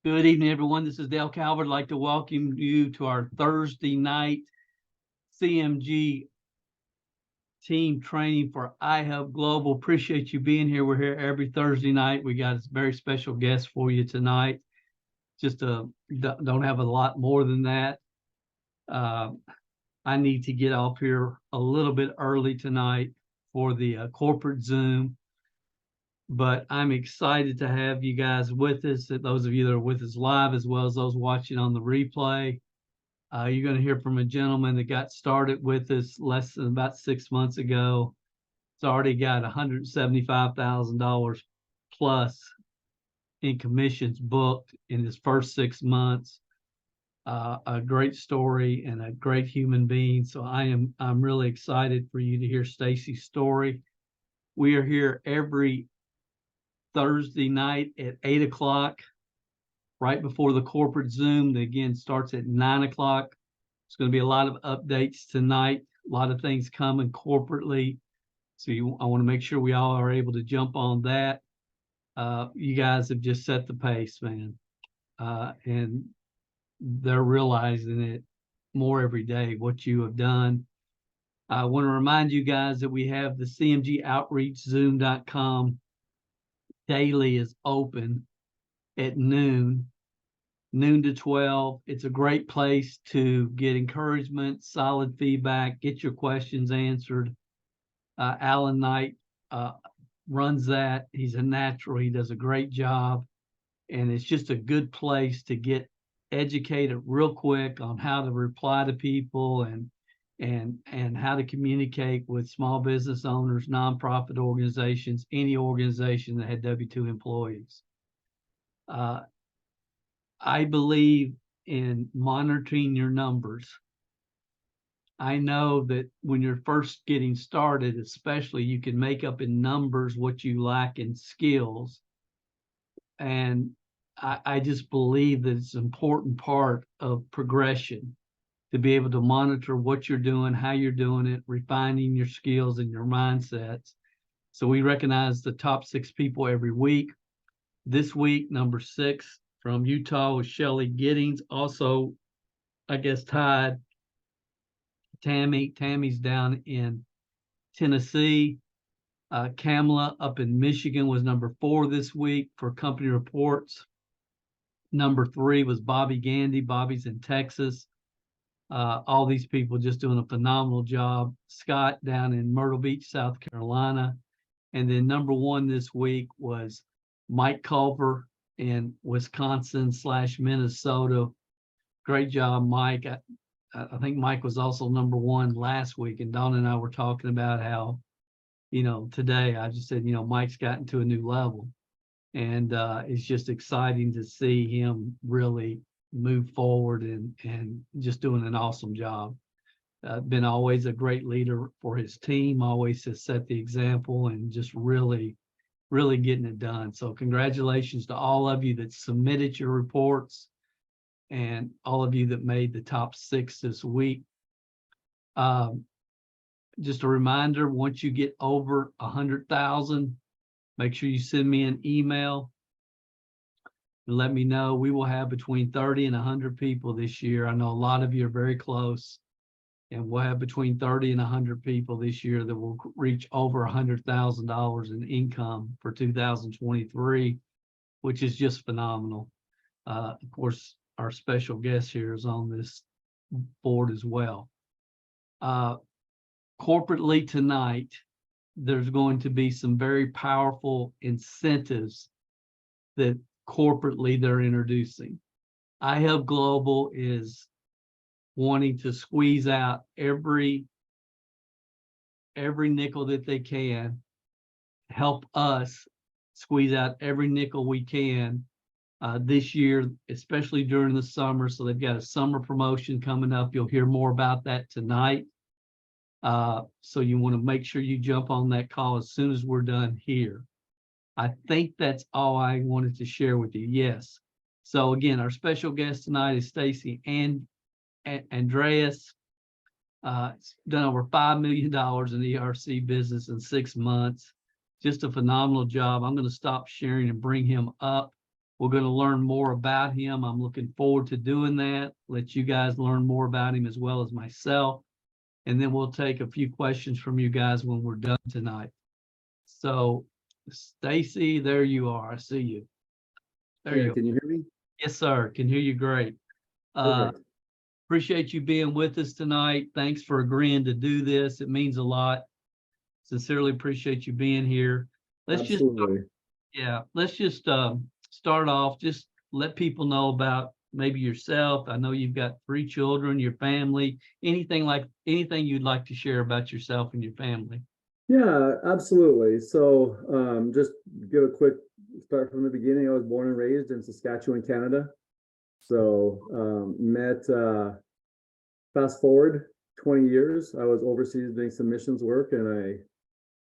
Good evening, everyone. This is Dale Calvert. I'd like to welcome you to our Thursday night CMG team training for iHub Global. Appreciate you being here. We're here every Thursday night. We got a very special guest for you tonight. Don't have a lot more than that. I need to get off here a little bit early tonight for the corporate Zoom. But I'm excited to have you guys with us, those of you that are with us live, as well as those watching on the replay. You're going to hear from a gentleman that got started with us less than about 6 months ago. It's already got $175,000 plus in commissions booked in his first 6 months. A great story and a great human being. So I'm really excited for you to hear Stacey's story. We are here every Thursday night at 8 o'clock, right before the corporate Zoom. That again starts at 9 o'clock. There's going to be a lot of updates tonight, a lot of things coming corporately. So I want to make sure we all are able to jump on that. You guys have just set the pace, man. And they're realizing it more every day, what you have done. I want to remind you guys that we have the CMG Outreach Zoom.com daily is open at noon to 12. It's a great place to get encouragement, solid feedback, get your questions answered. Alan Knight runs that. He's a natural. He does a great job. And it's just a good place to get educated real quick on how to reply to people and how to communicate with small business owners, nonprofit organizations, any organization that had W-2 employees. I believe in monitoring your numbers. I know that when you're first getting started, especially, you can make up in numbers what you lack in skills. And I just believe that it's an important part of progression to be able to monitor what you're doing, how you're doing it, refining your skills and your mindsets. So we recognize the top 6 people every week. This week, number 6 from Utah was Shelly Giddings. Also, I guess tied Tammy. Tammy's down in Tennessee. Kamala up in Michigan was number 4 this week for company reports. Number 3 was Bobby Gandy. Bobby's in Texas. All these people just doing a phenomenal job. Scott down in Myrtle Beach, South Carolina. And then number 1 this week was Mike Culver in Wisconsin/Minnesota. Great job, Mike. I think Mike was also number 1 last week. And Dawn and I were talking about how, today I just said, Mike's gotten to a new level. And it's just exciting to see him really move forward and just doing an awesome job. Been always a great leader for his team, always has set the example and just really getting it done. So congratulations to all of you that submitted your reports and all of you that made the top 6 this week. Just a reminder, once you get over 100,000, make sure you send me an email and let me know. We will have between 30 and 100 people this year. I know a lot of you are very close, and we'll have between 30 and 100 people this year that will reach over $100,000 in income for 2023, which is just phenomenal. Of course, our special guest here is on this board as well. Corporately tonight, there's going to be some very powerful incentives that corporately they're introducing. iHub Global is wanting to squeeze out every nickel that they can, help us squeeze out every nickel we can this year, especially during the summer. So they've got a summer promotion coming up. You'll hear more about that tonight. So you want to make sure you jump on that call as soon as we're done here. I think that's all I wanted to share with you. Yes. So again, our special guest tonight is Stacey and Andreas. It's done over $5 million in ERC business in 6 months. Just a phenomenal job. I'm going to stop sharing and bring him up. We're going to learn more about him. I'm looking forward to doing that. Let you guys learn more about him as well as myself. And then we'll take a few questions from you guys when we're done tonight. So, Stacey, there you are. I see you. There Yeah, you are. can you hear me? Yes, sir. Can hear you great. Perfect. Appreciate you being with us tonight. Thanks for agreeing to do this. It means a lot. Sincerely appreciate you being here. Absolutely. Let's just start off. Just let people know about maybe yourself. I know you've got 3 children, your family, anything you'd like to share about yourself and your family. Yeah, absolutely. So just give a quick start from the beginning. I was born and raised in Saskatchewan, Canada. So fast forward 20 years, I was overseas doing some missions work, and I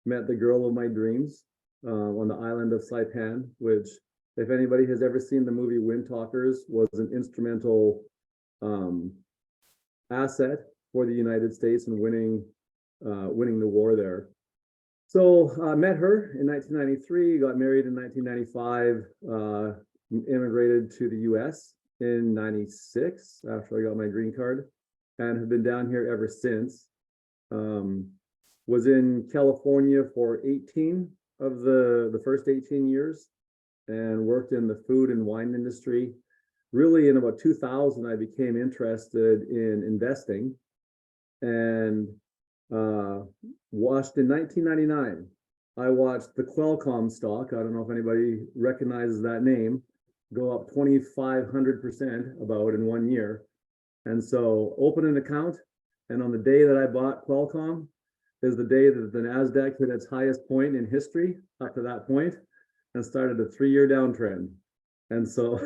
met the girl of my dreams on the island of Saipan, which, if anybody has ever seen the movie Wind Talkers, was an instrumental asset for the United States in winning the war there. So I met her in 1993, got married in 1995, immigrated to the US in 96 after I got my green card, and have been down here ever since. Was in California for 18 of the first 18 years, and worked in the food and wine industry. Really, in about 2000, I became interested in investing, and watched in 1999. I watched the Qualcomm stock. I don't know if anybody recognizes that name, go up 2,500% about in 1 year. And so opened an account, and on the day that I bought Qualcomm is the day that the NASDAQ hit its highest point in history up to that point, and started a 3-year downtrend. And so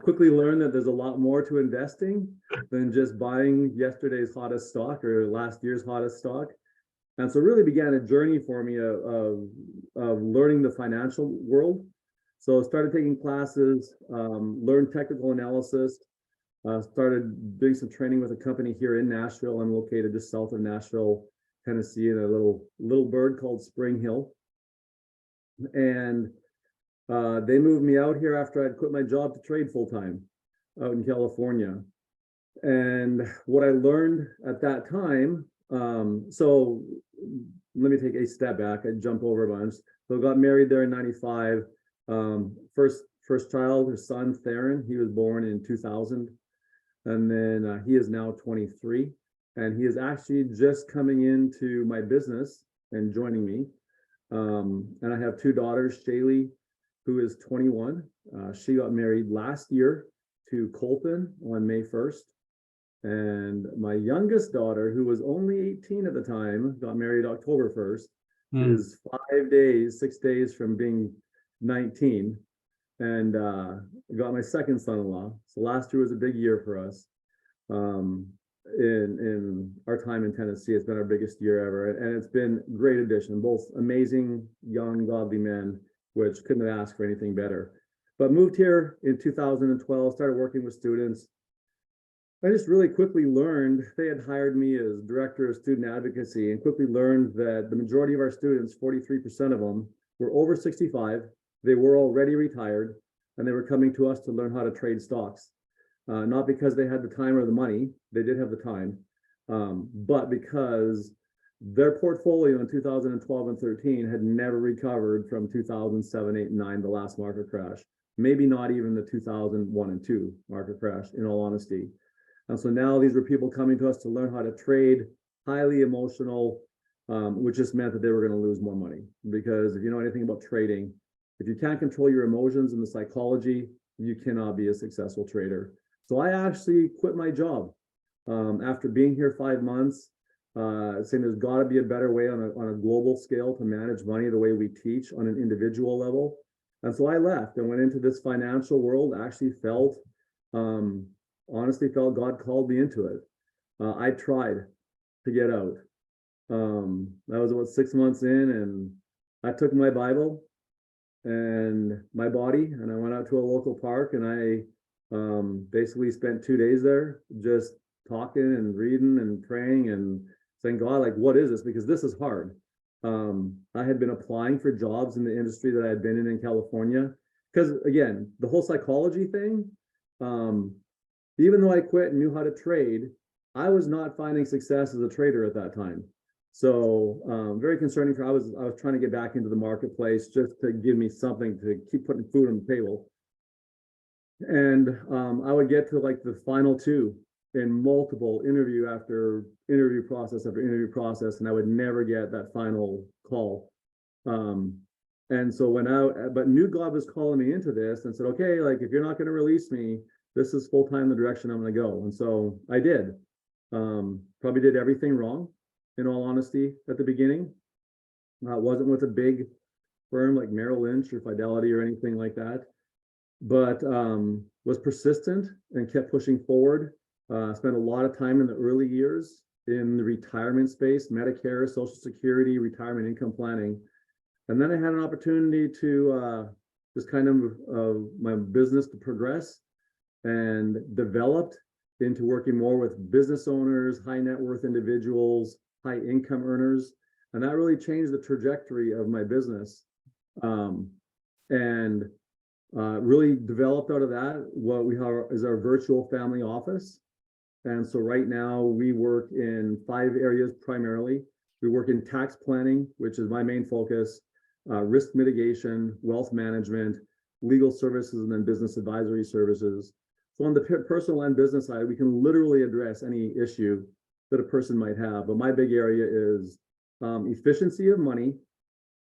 quickly learned that there's a lot more to investing than just buying yesterday's hottest stock or last year's hottest stock. And so really began a journey for me of learning the financial world. So started taking classes, learned technical analysis, started doing some training with a company here in Nashville. I'm located just south of Nashville, Tennessee, in a little bird called Spring Hill. And they moved me out here after I'd quit my job to trade full-time out in California. And what I learned at that time, so let me take a step back. I jump over a bunch. So I got married there in 95. First child, his son, Theron, he was born in 2000. And then he is now 23. And he is actually just coming into my business and joining me. And I have 2 daughters, Shaylee, who is 21. She got married last year to Colton on May 1st. And my youngest daughter, who was only 18 at the time, got married October 1st, is 6 days from being 19. And got my second son-in-law. So last year was a big year for us. In our time in Tennessee, it's been our biggest year ever. And it's been a great addition, both amazing, young, godly men, which couldn't have asked for anything better. But moved here in 2012, started working with students. I just really quickly learned, they had hired me as director of student advocacy, and quickly learned that the majority of our students, 43% of them, were over 65. They were already retired, and they were coming to us to learn how to trade stocks. Not because they had the time or the money, they did have the time, but because their portfolio in 2012 and 13 had never recovered from 2007, 8, and 9, the last market crash. Maybe not even the 2001 and 2 market crash, in all honesty. And so now these were people coming to us to learn how to trade, highly emotional, which just meant that they were going to lose more money. Because if you know anything about trading, if you can't control your emotions and the psychology, you cannot be a successful trader. So I actually quit my job after being here 5 months, saying there's got to be a better way on a global scale to manage money the way we teach on an individual level. And so I left and went into this financial world. Actually honestly felt God called me into it. I tried to get out. That was about 6 months in, and I took my Bible and my body, and I went out to a local park, and I basically spent 2 days there just talking and reading and praying and saying, God, like, what is this? Because this is hard. I had been applying for jobs in the industry that I had been in California, because again, the whole psychology thing, even though I quit and knew how to trade, I was not finding success as a trader at that time. So very concerning for I was trying to get back into the marketplace just to give me something to keep putting food on the table. And I would get to like the final two in multiple interview after interview process after interview process, and I would never get that final call. And so but knew God was calling me into this and said, okay, like if you're not going to release me, this is full time the direction I'm going to go. And so I did. Probably did everything wrong, in all honesty, at the beginning. It wasn't with a big firm like Merrill Lynch or Fidelity or anything like that, but was persistent and kept pushing forward. Spent a lot of time in the early years in the retirement space, Medicare, Social Security, retirement income planning. And then I had an opportunity to just kind of my business to progress and developed into working more with business owners, high net worth individuals, high income earners. And that really changed the trajectory of my business. Really developed out of that what we have is our virtual family office. And so right now we work in 5 areas primarily. We work in tax planning, which is my main focus, risk mitigation, wealth management, legal services, and then business advisory services. So on the personal and business side, we can literally address any issue that a person might have. But my big area is efficiency of money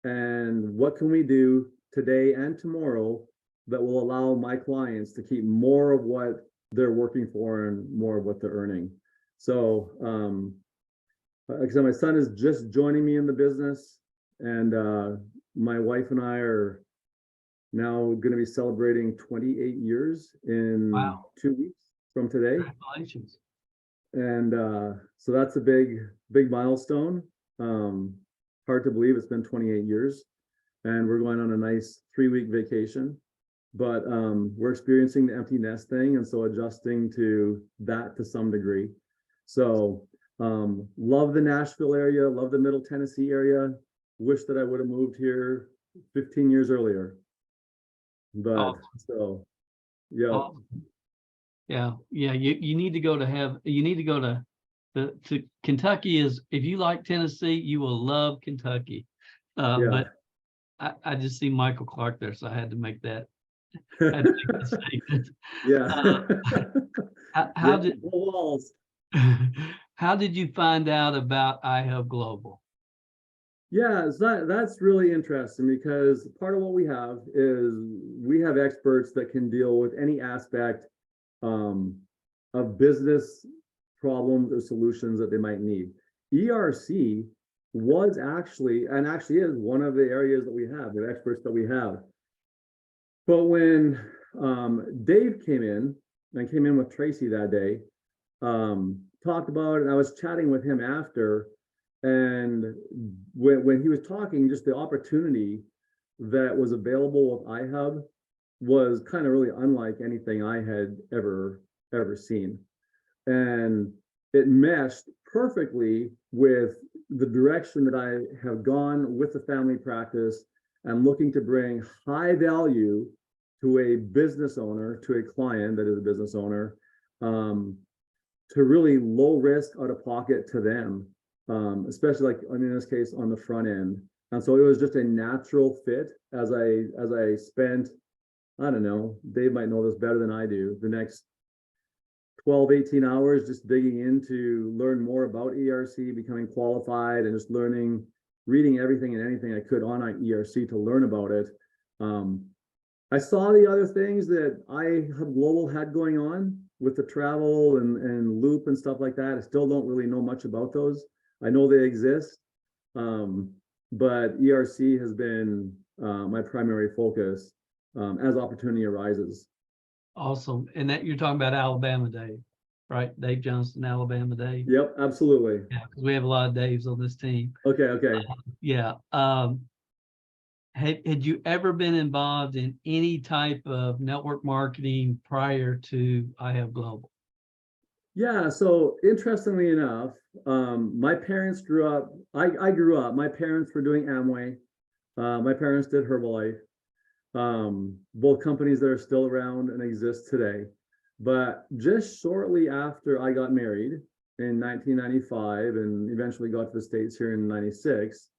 and what can we do today and tomorrow that will allow my clients to keep more of what they're working for and more of what they're earning. So like I said, my son is just joining me in the business, and my wife and I are now going to be celebrating 28 years in Wow. 2 weeks from today. Congratulations. And so that's a big milestone. Hard to believe it's been 28 years, and we're going on a nice 3-week vacation. But we're experiencing the empty nest thing, and so adjusting to that to some degree. So love the Nashville area, love the Middle Tennessee area. Wish that I would have moved here 15 years earlier. But so yeah. Yeah, you need to go to Kentucky. Is if you like Tennessee, you will love Kentucky. Yeah. But I just see Michael Clark there, so I had to make that statement. Yeah. How did walls. how did you find out about iHub Global? Yeah, that's really interesting because part of what we have is we have experts that can deal with any aspect of business problems or solutions that they might need. ERC was actually is one of the areas that we have, the experts that we have. But when Dave came in with Tracy that day, talked about it, and I was chatting with him after, and when he was talking, just the opportunity that was available with iHub was kind of really unlike anything I had ever seen. And it meshed perfectly with the direction that I have gone with the family practice and looking to bring high value to a business owner, to a client that is a business owner, to really low risk out of pocket to them, especially like in this case on the front end. And so it was just a natural fit as I spent, I don't know, Dave might know this better than I do, the next 12-18 hours just digging in to learn more about ERC, becoming qualified, and just reading everything and anything I could on ERC to learn about it. I saw the other things that iHub Global had going on with the travel and loop and stuff like that. I still don't really know much about those. I know they exist, but ERC has been my primary focus as opportunity arises. Awesome. And that you're talking about Alabama Dave, right? Dave Johnston, Alabama Dave. Yep, absolutely. Yeah, because we have a lot of Daves on this team. Okay. Yeah. Had you ever been involved in any type of network marketing prior to iHub Global? Yeah, so interestingly enough, my parents grew up, my parents were doing Amway. My parents did Herbalife. both companies that are still around and exist today. But just shortly after I got married in 1995 and eventually got to the States here in 96,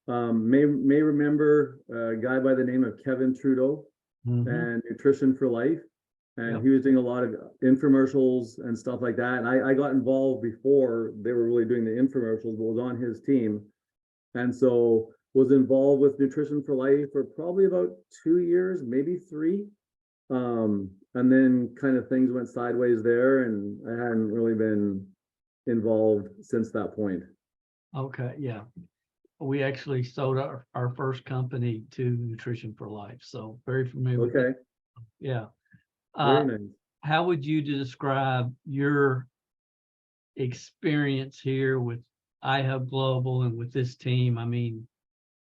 may remember a guy by the name of Kevin Trudeau and Nutrition for Life. And Yep. he was doing a lot of infomercials and stuff like that. And I got involved before they were really doing the infomercials, but was on his team. And so was involved with Nutrition for Life for probably about 2 years, maybe 3. And then kind of things went sideways there, and I hadn't really been involved since that point. Okay, yeah. We actually sold our first company to Nutrition for Life, so very familiar with Okay, it. Yeah. very nice. How would you describe your experience here with iHub Global and with this team? I mean,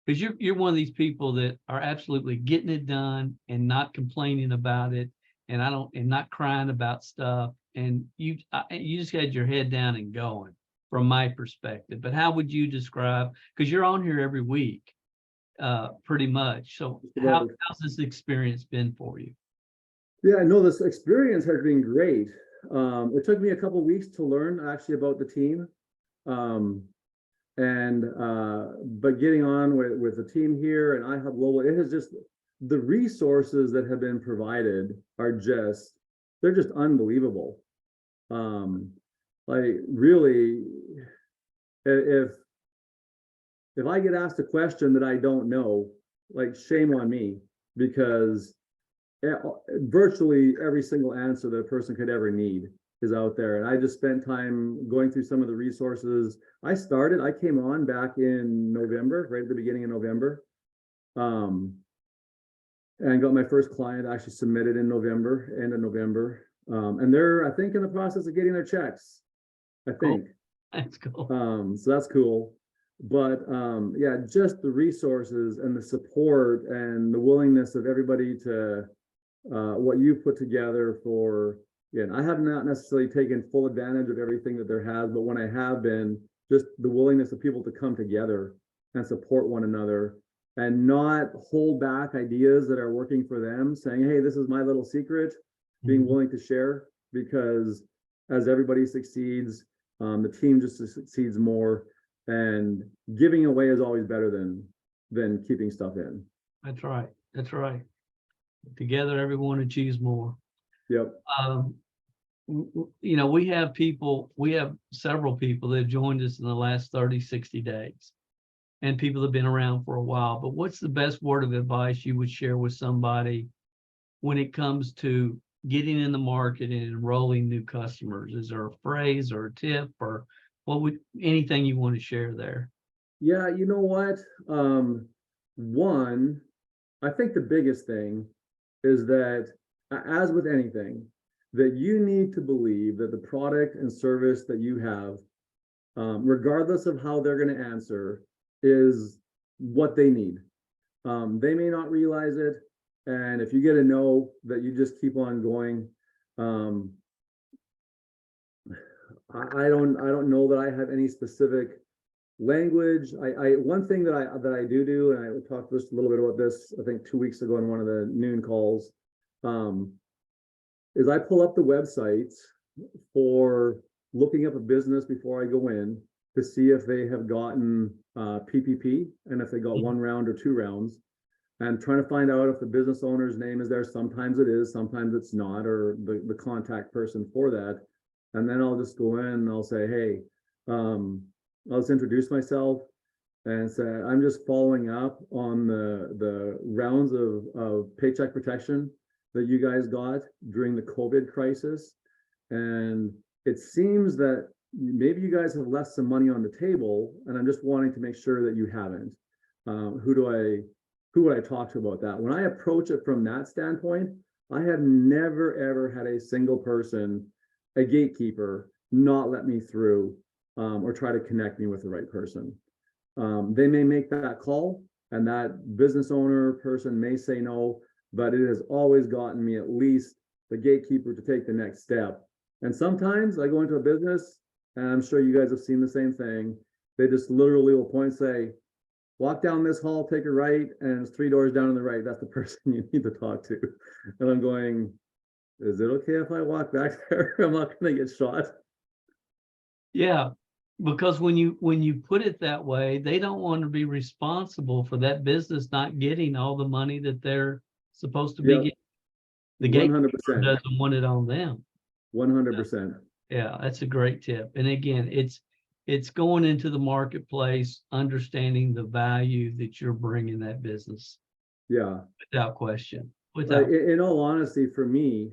because you're one of these people that are absolutely getting it done and not complaining about it, and not crying about stuff, and you just had your head down and going, from my perspective. But how would you describe, because you're on here every week, pretty much. So how's this experience been for you? Yeah, no, this experience has been great. It took me a couple of weeks to learn actually about the team. But getting on with the team here and iHub Global, it has just, the resources that have been provided are just, they're just unbelievable. Like really, if I get asked a question that I don't know, like shame on me, because virtually every single answer that a person could ever need is out there. And I just spent time going through some of the resources. I came on back in November, right at the beginning of November. And got my first client actually submitted in November, end of November. And they're, I think, in the process of getting their checks, I think. That's cool. So that's cool. But yeah, just the resources and the support and the willingness of everybody to what you've put together for, yeah, I have not necessarily taken full advantage of everything that there has, but when I have been, just the willingness of people to come together and support one another and not hold back ideas that are working for them, saying, hey, this is my little secret, being willing to share, because as everybody succeeds, the team just succeeds more, and giving away is always better than keeping stuff in. That's right. That's right. Together, everyone achieves more. Yep. You know, we have several people that have joined us in the last 30, 60 days, and people that have been around for a while. But what's the best word of advice you would share with somebody when it comes to getting in the market and enrolling new customers? Is there a phrase or a tip, or anything you want to share there? Yeah, you know what? One, I think the biggest thing is that, as with anything, that you need to believe that the product and service that you have, regardless of how they're going to answer, is what they need. They may not realize it, and if you get a no, that you just keep on going. I don't know that I have any specific language. One thing that I do, and I talked just a little bit about this, I think 2 weeks ago in one of the noon calls, is I pull up the websites for looking up a business before I go in to see if they have gotten PPP, and if they got 1 round or 2 rounds, and trying to find out if the business owner's name is there. Sometimes it is, sometimes it's not, or the contact person for that. And then I'll just go in and I'll say, hey, I'll just introduce myself and say, I'm just following up on the rounds of paycheck protection that you guys got during the COVID crisis. And it seems that maybe you guys have left some money on the table, and I'm just wanting to make sure that you haven't. Who would I talk to about that? When I approach it from that standpoint, I have never, ever had a single person, a gatekeeper, not let me through or try to connect me with the right person. They may make that call, and that business owner person may say no, but it has always gotten me at least the gatekeeper to take the next step. And sometimes I go into a business, and I'm sure you guys have seen the same thing. They just literally will point and say, walk down this hall, take a right, and it's 3 doors down on the right. That's the person you need to talk to. And I'm going, is it okay if I walk back there? I'm not going to get shot. Yeah, because when you put it that way, they don't want to be responsible for that business not getting all the money that they're supposed to be Yeah, getting. The gatekeeper 100%. doesn't want it on them. 100%. Yeah, that's a great tip. And again, it's going into the marketplace, understanding the value that you're bringing that business, Yeah. without question. In all honesty, for me,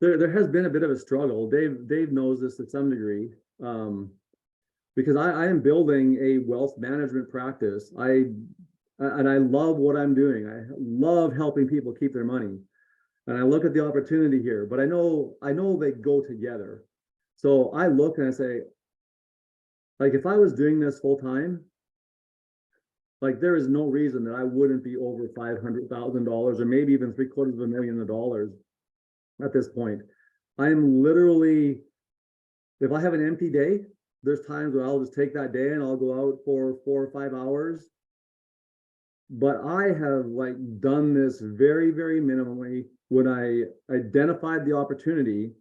there has been a bit of a struggle. Dave knows this to some degree, because I am building a wealth management practice. And I love what I'm doing. I love helping people keep their money. And I look at the opportunity here, but I know they go together. So I look and I say, like, if I was doing this full time, like, there is no reason that I wouldn't be over $500,000 or maybe even $750,000 at this point. I'm literally, if I have an empty day, there's times where I'll just take that day and I'll go out for 4 or 5 hours. But I have like done this very, very minimally. When I identified the opportunity,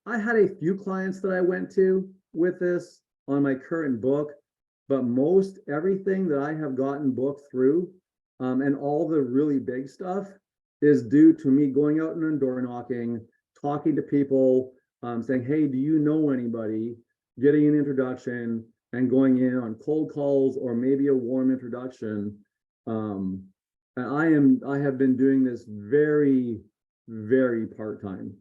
I had a few clients that I went to with this on my current book, but most everything that I have gotten booked through, and all the really big stuff is due to me going out and door knocking, talking to people, saying, hey, do you know anybody, getting an introduction, and going in on cold calls or maybe a warm introduction. And I have been doing this very, very part-time.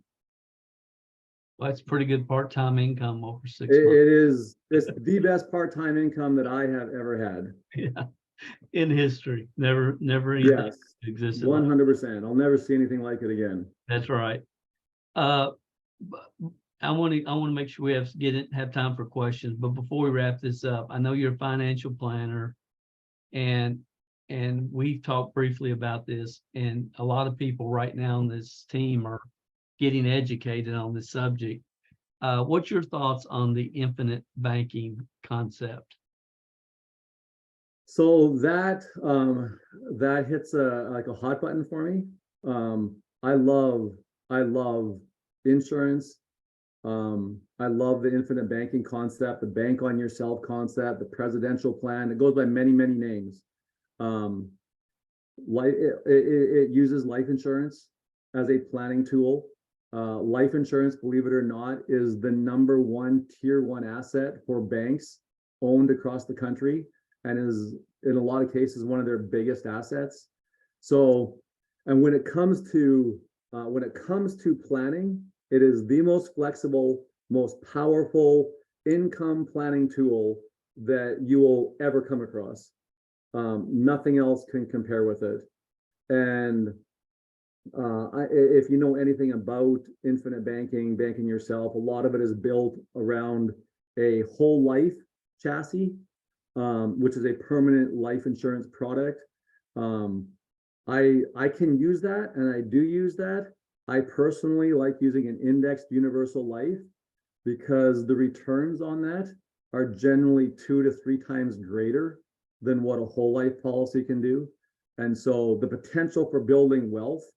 Well, that's pretty good part-time income over 6 months. It's the best part-time income that I have ever had. Yeah, in history. Never anything Yes, existed like 100%. I'll never see anything like it again. that's right. But I want to make sure we have time for questions. But before we wrap this up, I know you're a financial planner, and we've talked briefly about this. And a lot of people right now on this team are getting educated on this subject. What's your thoughts on the infinite banking concept? So that hits like a hot button for me. I love insurance. I love the infinite banking concept, the bank on yourself concept, the presidential plan. It goes by many, many names. It uses life insurance as a planning tool. Life insurance, believe it or not, is the #1 tier 1 asset for banks owned across the country, and is in a lot of cases one of their biggest assets. So, and when it comes to planning, it is the most flexible, most powerful income planning tool that you will ever come across. Nothing else can compare with it. And if you know anything about infinite banking, banking yourself, a lot of it is built around a whole life chassis, which is a permanent life insurance product. I can use that, and I do use that. I personally like using an indexed universal life because the returns on that are generally 2 to 3 times greater than what a whole life policy can do. And so the potential for building wealth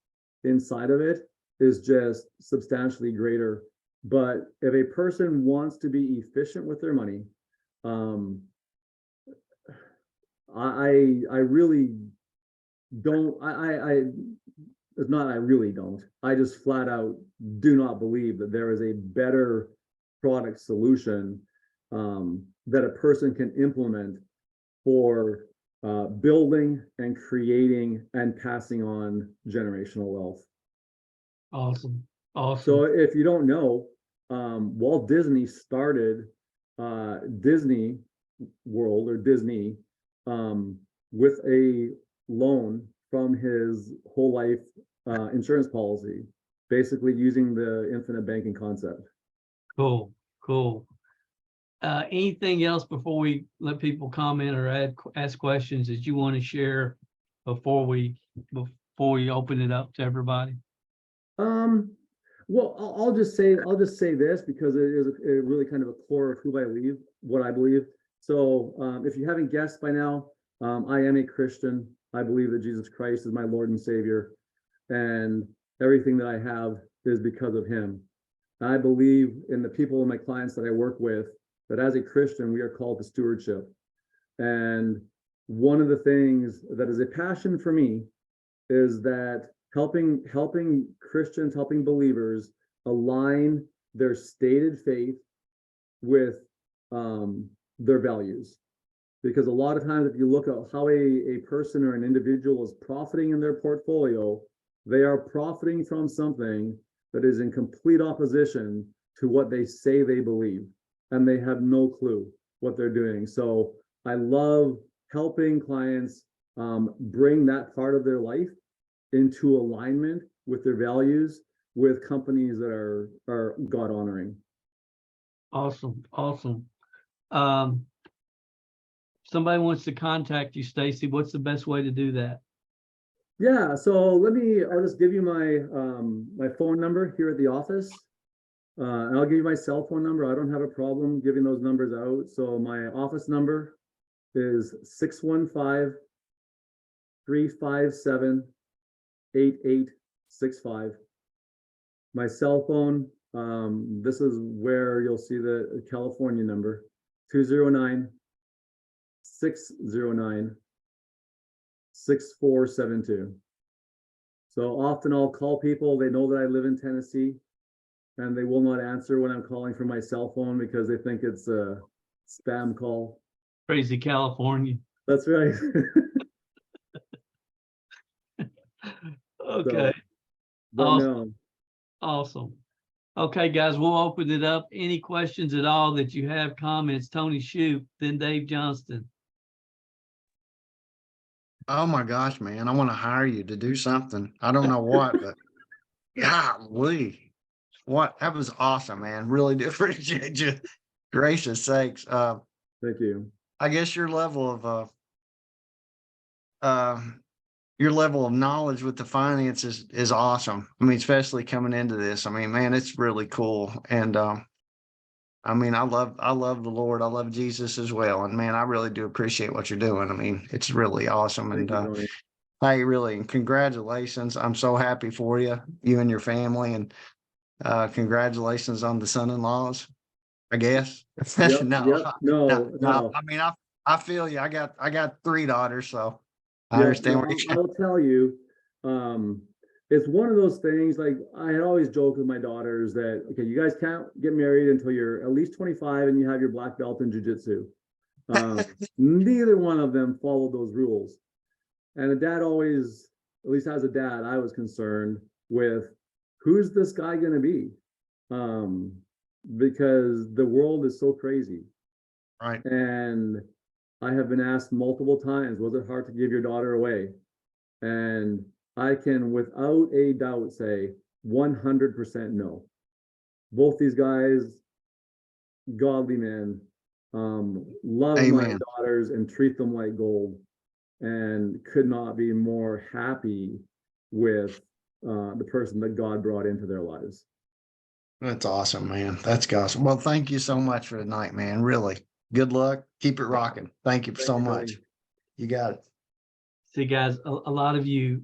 inside of it is just substantially greater. But if a person wants to be efficient with their money, I really don't, it's not I really don't. I just flat out do not believe that there is a better product solution that a person can implement for building and creating and passing on generational wealth. Awesome. Awesome. So if you don't know, Walt Disney started Disney World, or Disney, with a loan from his whole life insurance policy, basically using the infinite banking concept. Cool. Anything else before we let people comment or ask questions that you want to share before we open it up to everybody? Well, I'll just say this, because it is really kind of a core of what I believe. So if you haven't guessed by now, I am a Christian. I believe that Jesus Christ is my Lord and Savior, and everything that I have is because of him. I believe in the people and my clients that I work with, that as a Christian, we are called to stewardship. And one of the things that is a passion for me is that helping Christians, helping believers align their stated faith with their values. Because a lot of times, if you look at how a person or an individual is profiting in their portfolio, they are profiting from something that is in complete opposition to what they say they believe, and they have no clue what they're doing. So I love helping clients bring that part of their life into alignment with their values, with companies that are God honoring. Awesome. Awesome. Somebody wants to contact you, Stacey. What's the best way to do that? Yeah, so I'll just give you my my phone number here at the office. And I'll give you my cell phone number. I don't have a problem giving those numbers out. So my office number is 615-357-8865. My cell phone, this is where you'll see the California number, 209-609-6472. So often I'll call people, they know that I live in Tennessee, and they will not answer when I'm calling from my cell phone because they think it's a spam call. Crazy California. That's right. Okay. So, but Awesome. no. Awesome. Okay, guys, we'll open it up. Any questions at all that you have, comments? Tony Shoup, then Dave Johnston. Oh my gosh, man, I want to hire you to do something. I don't know what, but golly, what that was awesome, man. Really do appreciate you. Gracious sakes. Thank you. I guess your level of knowledge with the finances is awesome. I mean, especially coming into this. I mean, man, it's really cool. And I mean, I love the Lord. I love Jesus as well. And man, I really do appreciate what you're doing. I mean, it's really awesome. Thank And you, Tony. I really, congratulations. I'm so happy for you, you and your family. And congratulations on the son-in-laws, I guess. Yep, No, yep. No. I mean, I feel you. I got 3 daughters, so I Yeah, understand no, where you're I'll tell you, it's one of those things, like I had always joked with my daughters that, okay, you guys can't get married until you're at least 25 and you have your black belt in jujitsu. Neither one of them followed those rules. And a dad always, at least as a dad, I was concerned with who's this guy going to be? Because the world is so crazy. right. And I have been asked multiple times, was it hard to give your daughter away? And I can without a doubt say 100% no. Both these guys, godly men, love my Amen. daughters and treat them like gold, and could not be more happy with the person that God brought into their lives. That's awesome, man. That's awesome. Well, thank you so much for tonight, man. Really. Good luck. Keep it rocking. Thank you Thank so you, much. Tony. You got it. See, guys, a lot of you,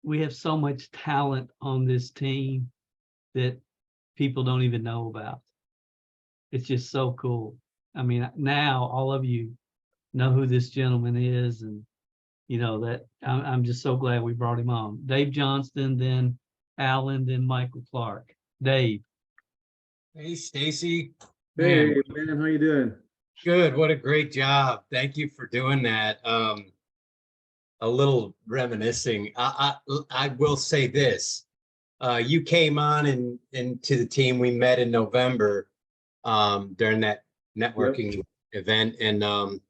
we have so much talent on this team that people don't even know about. It's just so cool. I mean, now all of you know who this gentleman is, and you know that I'm just so glad we brought him on. Dave Johnston, then Alan, then Michael Clark. Dave. Hey, Stacey. Hey, Man, man, how you doing? good. What a great job. Thank you for doing that. A little reminiscing. I will say this. You came on into the team. We met in November during that networking event, and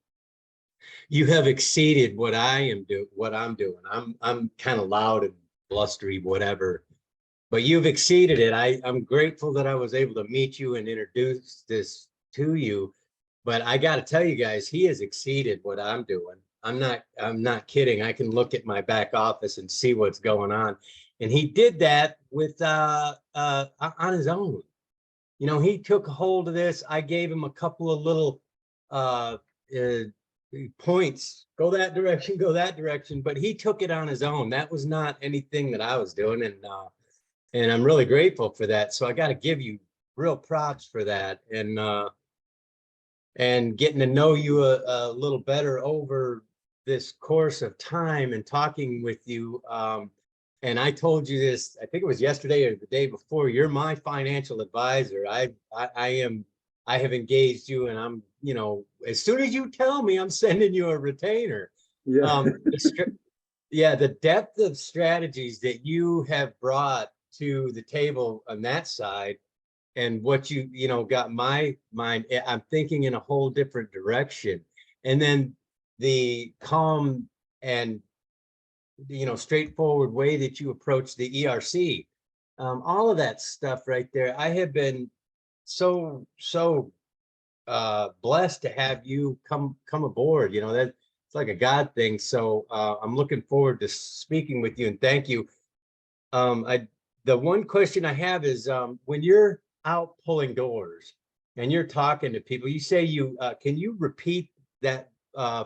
you have exceeded what I'm doing. I'm kind of loud and blustery, whatever. But you've exceeded it. I'm grateful that I was able to meet you and introduce this to you. But I got to tell you guys, he has exceeded what I'm doing. I'm not kidding. I can look at my back office and see what's going on. And he did that with on his own. You know, he took a hold of this. I gave him a couple of little points, go that direction, but he took it on his own. That was not anything that I was doing. And I'm really grateful for that. So I got to give you real props for that. And getting to know you a little better over this course of time and talking with you. And I told you this, I think it was yesterday or the day before, you're my financial advisor. I have engaged you, and I'm, as soon as you tell me, I'm sending you a retainer. Yeah. Yeah, the depth of strategies that you have brought to the table on that side, and what you got my mind, I'm thinking in a whole different direction. And then the calm and straightforward way that you approach the ERC, all of that stuff right there. I have been so blessed to have you come aboard. That it's like a God thing. So I'm looking forward to speaking with you, and thank you. The one question I have is, when you're out pulling doors and you're talking to people, you say can you repeat that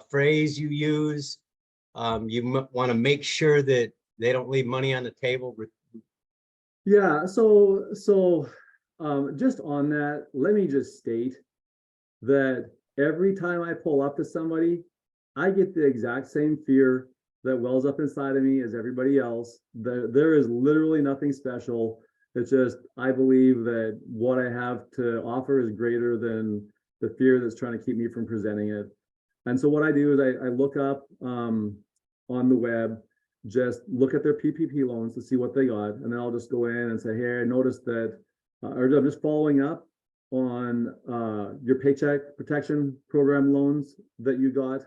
phrase you use? You want to make sure that they don't leave money on the table. Yeah, so just on that, let me just state that every time I pull up to somebody, I get the exact same fear that wells up inside of me as everybody else. There is literally nothing special. It's just, I believe that what I have to offer is greater than the fear that's trying to keep me from presenting it. And so what I do is I look up on the web, just look at their PPP loans to see what they got. And then I'll just go in and say, hey, I noticed that, or I'm just following up on your Paycheck Protection Program loans that you got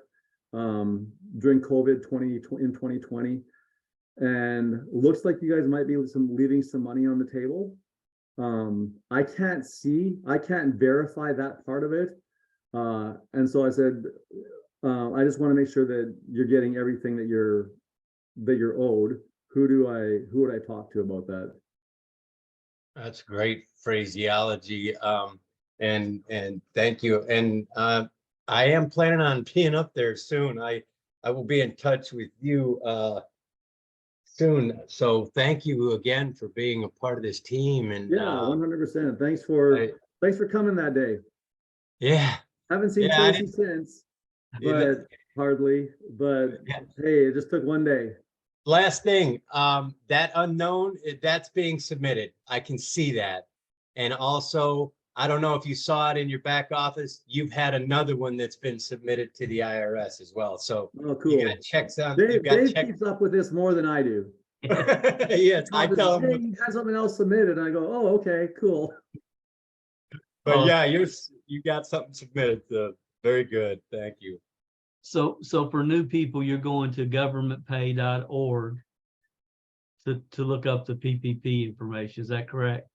during COVID in 2020. And looks like you guys might be leaving some money on the table. I can't verify that part of it. And so I said, I just want to make sure that you're getting everything that you're owed. Who would I talk to about that? That's great phraseology. And thank you. And I am planning on being up there soon. I will be in touch with you soon. So thank you again for being a part of this team. And yeah, 100%. Thanks for coming that day. Yeah. Haven't seen Stacey since, but hardly. But hey, it just took one day. Last thing, that unknown, that's being submitted. I can see that. And also, I don't know if you saw it in your back office, you've had another one that's been submitted to the IRS as well. So cool. You got checks on. Dave keeps up with this more than I do. Yes, I tell him. Hey, you had something else submitted. And I go, oh, okay, cool. But yeah, you got something submitted. Very good. Thank you. So for new people, you're going to governmentpay.org to look up the PPP information. Is that correct?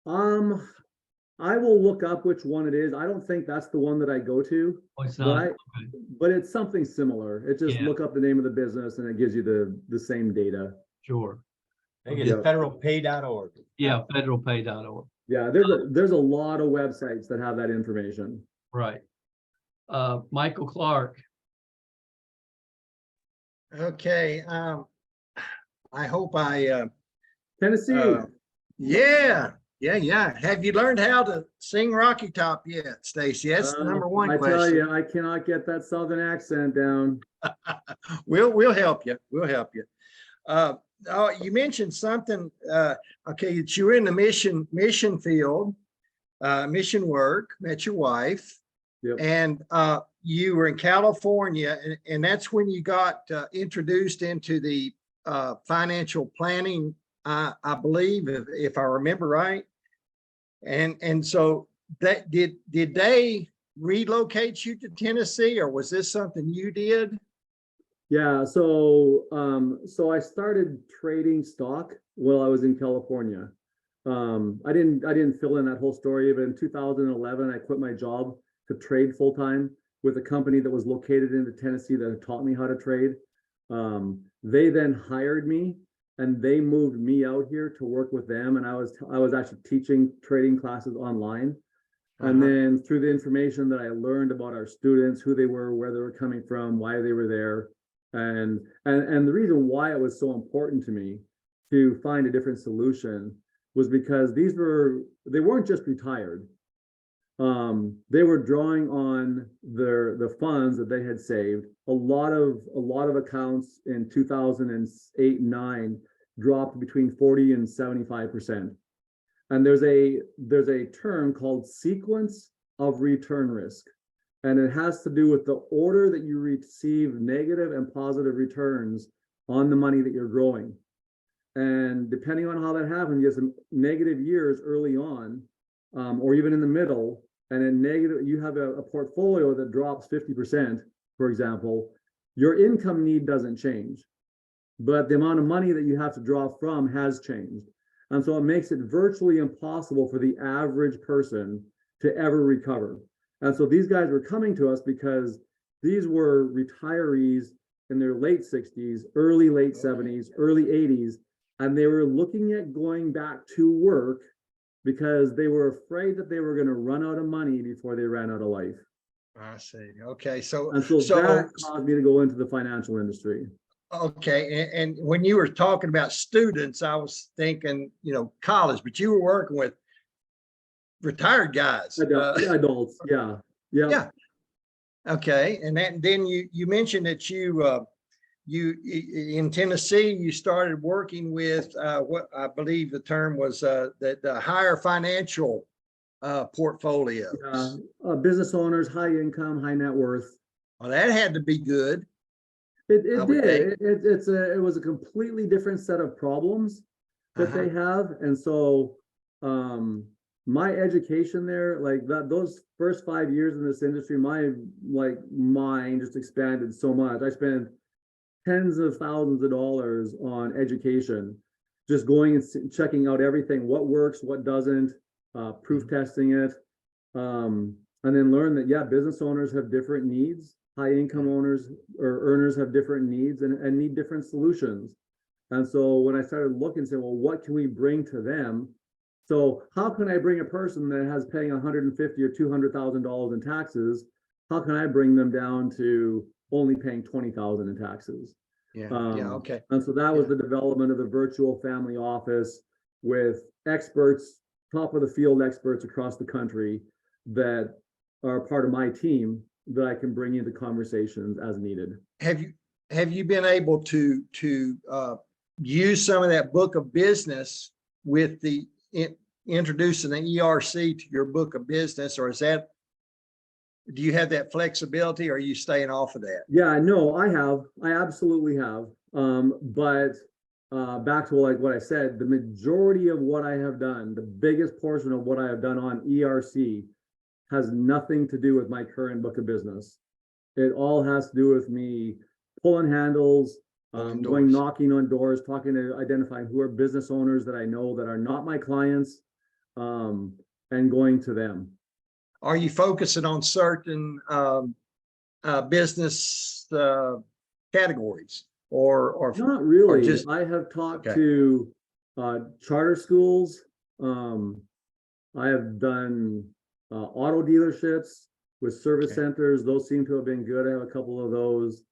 I will look up which one it is. I don't think that's the one that I go to. Oh, it's not. But it's something similar. It just look up the name of the business and it gives you the same data. Sure. I think it's federalpay.org. Yeah, federalpay.org. Yeah, there's a lot of websites that have that information. Right. Michael Clark. Okay. I hope I Tennessee. Yeah. Have you learned how to sing Rocky Top yet, Stacey? That's the number one question. I tell you, I cannot get that Southern accent down. We'll help you. We'll help you. You mentioned something. Okay, that you were in the mission field, mission work. Met your wife, and you were in California, and that's when you got introduced into the financial planning. I believe, if I remember right. And so that did they relocate you to Tennessee, or was this something you did? Yeah, so I started trading stock while I was in California. I didn't fill in that whole story, but in 2011 I quit my job to trade full time with a company that was located in Tennessee that had taught me how to trade. They then hired me. And they moved me out here to work with them, and I was actually teaching trading classes online. And Uh-huh. then through the information that I learned about our students, who they were, where they were coming from, why they were there, and the reason why it was so important to me to find a different solution was because they weren't just retired. They were drawing on the funds that they had saved. A lot of accounts in 2008 and 9 dropped between 40 and 75%. And there's a term called sequence of return risk. And it has to do with the order that you receive negative and positive returns on the money that you're growing. And depending on how that happens, you have some negative years early on, or even in the middle, and then negative, you have a portfolio that drops 50%, for example, your income need doesn't change, but the amount of money that you have to draw from has changed. And so it makes it virtually impossible for the average person to ever recover. And so these guys were coming to us because these were retirees in their late 60s, early late 70s, early 80s, and they were looking at going back to work because they were afraid that they were going to run out of money before they ran out of life. I see. Okay. So, And so that caused me to go into the financial industry. okay. And when you were talking about students, I was thinking, college, but you were working with retired guys. Adults. Yeah. Yeah. Okay. And then you mentioned that you in Tennessee, you started working with what I believe the term was the higher financial portfolios. Business owners, high income, high net worth. Well, that had to be good. It did. It was a completely different set of problems that they have. And so my education there, like those first 5 years in this industry, my mind just expanded so much. I spent tens of thousands of dollars on education, just going and checking out everything, what works, what doesn't, proof testing it, and then learn that, business owners have different needs. High income owners or earners have different needs and need different solutions. And so when I started looking, saying, well, what can we bring to them? So how can I bring a person that has paying $150,000 or $200,000 in taxes? How can I bring them down to only paying $20,000 in taxes? Okay. And so that was the development of the virtual family office with experts, top of the field experts across the country that are part of my team that I can bring into conversations as needed. Have you been able to use some of that book of business with the introducing the ERC to your book of business, or do you have that flexibility, or are you staying off of that? Yeah, no, I absolutely have. But back to like what I said, the majority of what I have done, the biggest portion of what I have done on ERC has nothing to do with my current book of business. It all has to do with me pulling handles, going knocking on doors, talking to identifying who are business owners that I know that are not my clients, and going to them. Are you focusing on certain business categories or not really? or just, I have talked to charter schools. I have done auto dealerships with service centers. Those seem to have been good. I have a couple of those.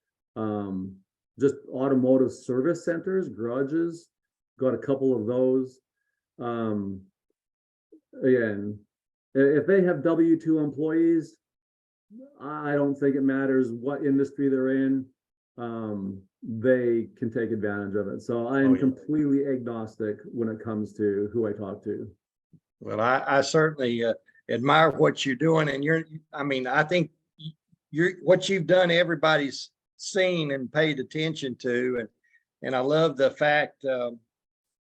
Just automotive service centers, garages, got a couple of those. Again, if they have W-2 employees, I don't think it matters what industry they're in. They can take advantage of it. So I am completely agnostic when it comes to who I talk to. Well, I certainly admire what you're doing, and I think what you've done, everybody's seen and paid attention to, and I love the fact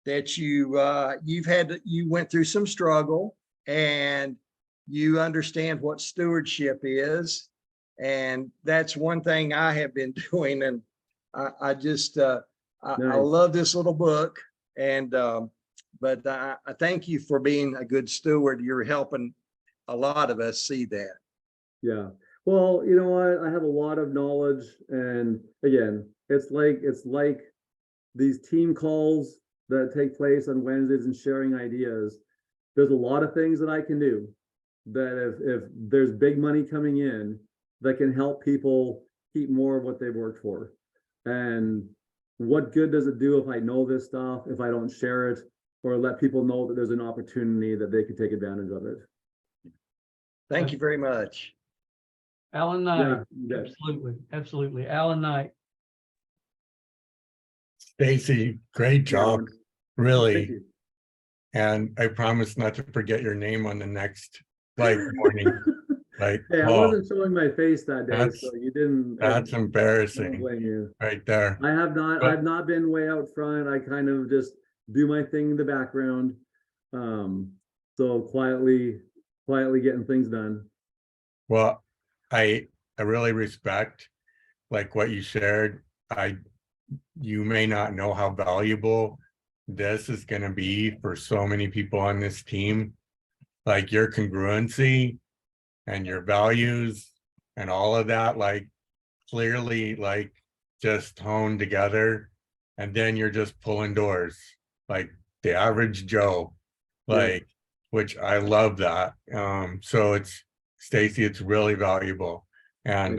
that you went through some struggle and you understand what stewardship is, and that's one thing I have been doing, and I just I love this little book, and but I thank you for being a good steward. You're helping a lot of us see that. Yeah. Well, you know what? I have a lot of knowledge, and again, it's like these team calls that take place on Wednesdays and sharing ideas. There's a lot of things that I can do, that if there's big money coming in that can help people keep more of what they've worked for. And what good does it do if I know this stuff, if I don't share it or let people know that there's an opportunity that they can take advantage of it? Thank you very much. Alan Knight, Yeah. absolutely, absolutely. Alan Knight. Stacey, great job, Thank really. you. And I promise not to forget your name on the next morning. Like, Hey, I oh, wasn't showing my face that day, That's- so you didn't. that's I don't embarrassing blame you. right there. I've not been way out front. I kind of just do my thing in the background. So quietly getting things done. Well, I really respect like what you shared. You may not know how valuable this is going to be for so many people on this team. Like your congruency and your values and all of that, like clearly like just honed together. And then you're just pulling doors like the average Joe, like, which I love that. So it's Stacey, it's really valuable. And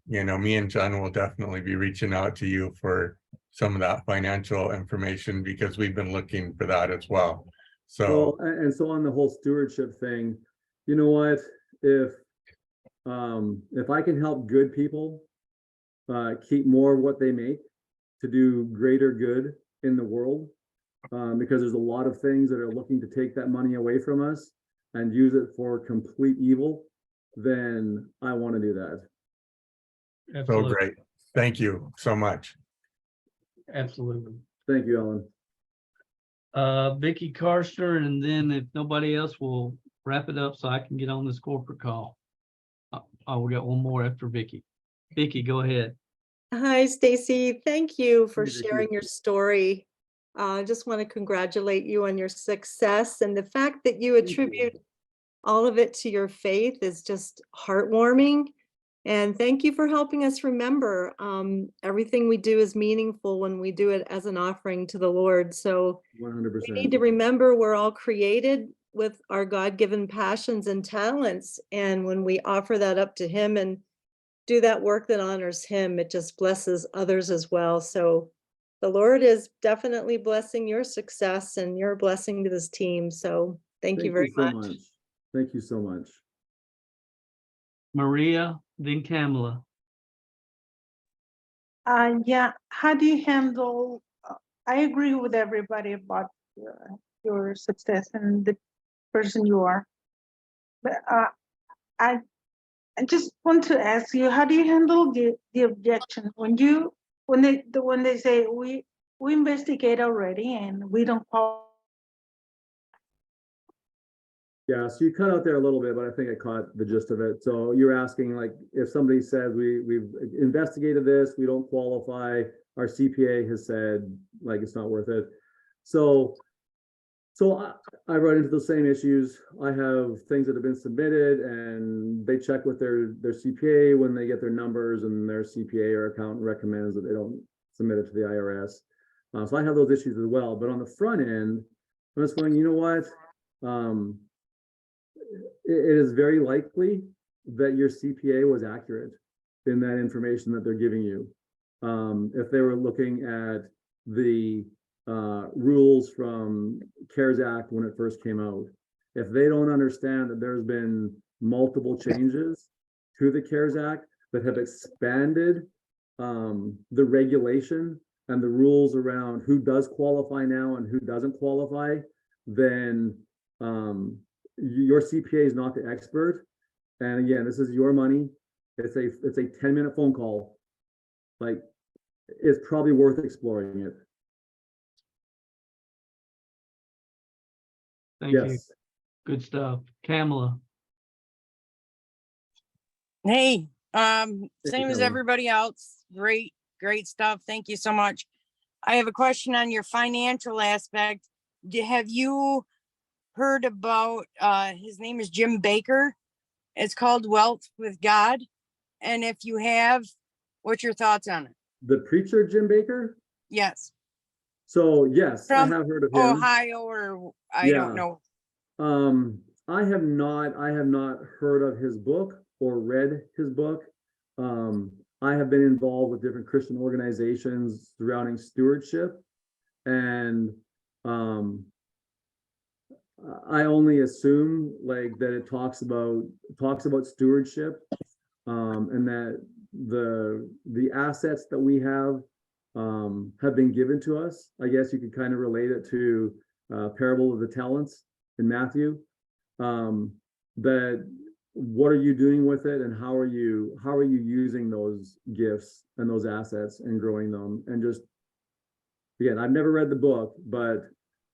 you know, me and John will definitely be reaching out to you for some of that financial information because we've been looking for that as well. So Well, and so on the whole stewardship thing, you know what? If I can help good people keep more of what they make to do greater good in the world, because there's a lot of things that are looking to take that money away from us and use it for complete evil, then I want to do that. so Absolutely, great. Thank you so much. absolutely. Thank you, Alan. Vicky Carster, and then if nobody else will wrap it up so I can get on this corporate call. Oh, we got one more after Vicky. Vicky, go ahead. Hi, Stacey. Thank you for Hey, Vicky. sharing your story. I just want to congratulate you on your success, and the fact that you Thank you. attribute all of it to your faith is just heartwarming. And thank you for helping us remember everything we do is meaningful when we do it as an offering to the Lord. So we 100%. need to remember we're all created with our God-given passions and talents. And when we offer that up to Him and do that work that honors Him, it just blesses others as well. So the Lord is definitely blessing your success and your blessing to this team. So thank you very so much. Thank you so much. Maria, then Kamala. Yeah, how do you handle, I agree with everybody about your success and the person you are. But I just want to ask you, how do you handle the objection when they say we investigate already and we don't call? Yeah, so you cut out there a little bit, but I think I caught the gist of it. So you're asking, like, if somebody says we've investigated this, we don't qualify, our CPA has said like it's not worth it. So I run into the same issues. I have things that have been submitted and they check with their CPA when they get their numbers, and their CPA or accountant recommends that they don't submit it to the IRS. So I have those issues as well. But on the front end, I'm just going, you know what? It is very likely that your CPA was accurate in that information that they're giving you. If they were looking at the rules from CARES Act when it first came out, if they don't understand that there's been multiple changes to the CARES Act that have expanded the regulation and the rules around who does qualify now and who doesn't qualify, then your CPA is not the expert. And again, this is your money. It's a 10-minute phone call. Like, it's probably worth exploring it. Thank you. Yes. Good stuff. Kamala. Hey, you, same as Kelly. everybody else. Great stuff. Thank you so much. I have a question on your financial aspect. Have you heard about, his name is Jim Baker? It's called Wealth with God. And if you have, what's your thoughts on it? The preacher, Jim Baker? Yes, So yes, From I have heard of him. Ohio, or I don't know. I have not heard of his book or read his book. I have been involved with different Christian organizations surrounding stewardship, and I only assume like that it talks about stewardship, and that the assets that we have been given to us. I guess you could kind of relate it to parable of the talents in Matthew. That what are you doing with it, and how are you using those gifts and those assets and growing them? And just again, I've never read the book, but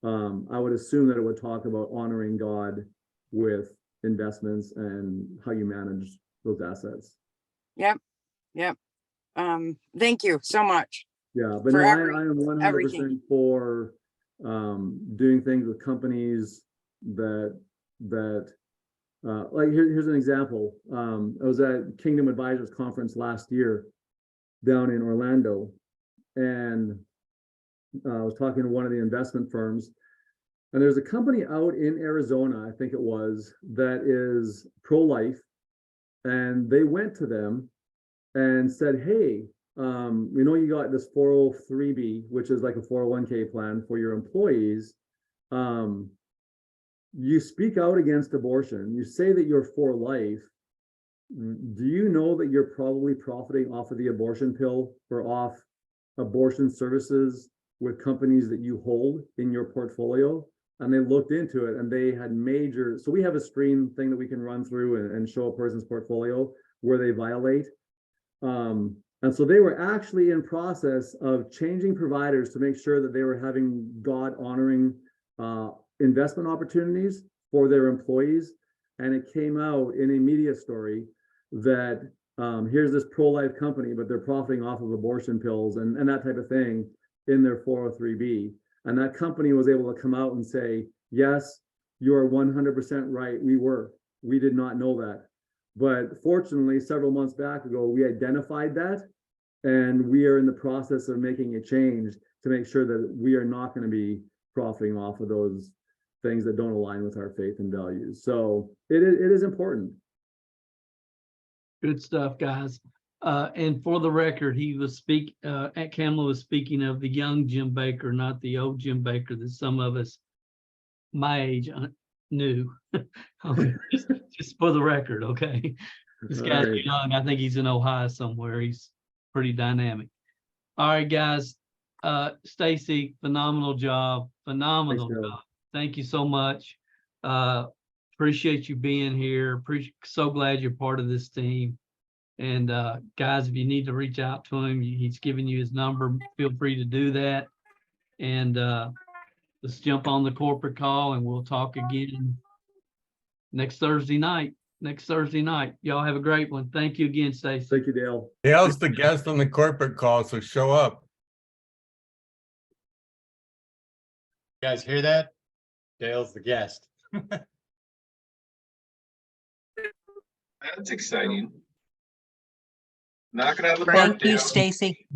I would assume that it would talk about honoring God with investments and how you manage those assets. Yep. Thank you so much. Yeah, but For no, every- I am 100% everything. for doing things with companies that like here's an example. I was at Kingdom Advisors Conference last year down in Orlando, and I was talking to one of the investment firms, and there's a company out in Arizona, I think it was, that is pro-life, and they went to them and said, hey, we know you got this 403B, which is like a 401k plan for your employees. You speak out against abortion. You say that you're for life. Do you know that you're probably profiting off of the abortion pill or off abortion services with companies that you hold in your portfolio? And they looked into it, and they had major, so we have a screen thing that we can run through and show a person's portfolio where they violate. And so they were actually in process of changing providers to make sure that they were having God honoring investment opportunities for their employees. And it came out in a media story that here's this pro-life company, but they're profiting off of abortion pills and that type of thing in their 403B. And that company was able to come out and say, yes, you are 100% right. We did not know that. But fortunately, several months back ago, we identified that, and we are in the process of making a change to make sure that we are not going to be profiting off of those things that don't align with our faith and values. So it is important. Good stuff, guys. And for the record, he was Kamala was speaking of the young Jim Baker, not the old Jim Baker that some of us my age knew. just for the record, okay? This guy's Right. young. I think he's in Ohio somewhere. He's pretty dynamic. All right, guys. Stacey, phenomenal job. Phenomenal Thanks, Joe. job. Thank you so much. Appreciate you being here. So glad you're part of this team. And guys, if you need to reach out to him, he's giving you his number. Feel free to do that. And let's jump on the corporate call, and we'll talk again next Thursday night. Y'all have a great one. Thank you again, Stacey. Thank you, Dale. Dale's the guest on the corporate call, so show up. You guys hear that? Dale's the guest. That's exciting. Knock it out of the park, Thank you, Dale. Stacey.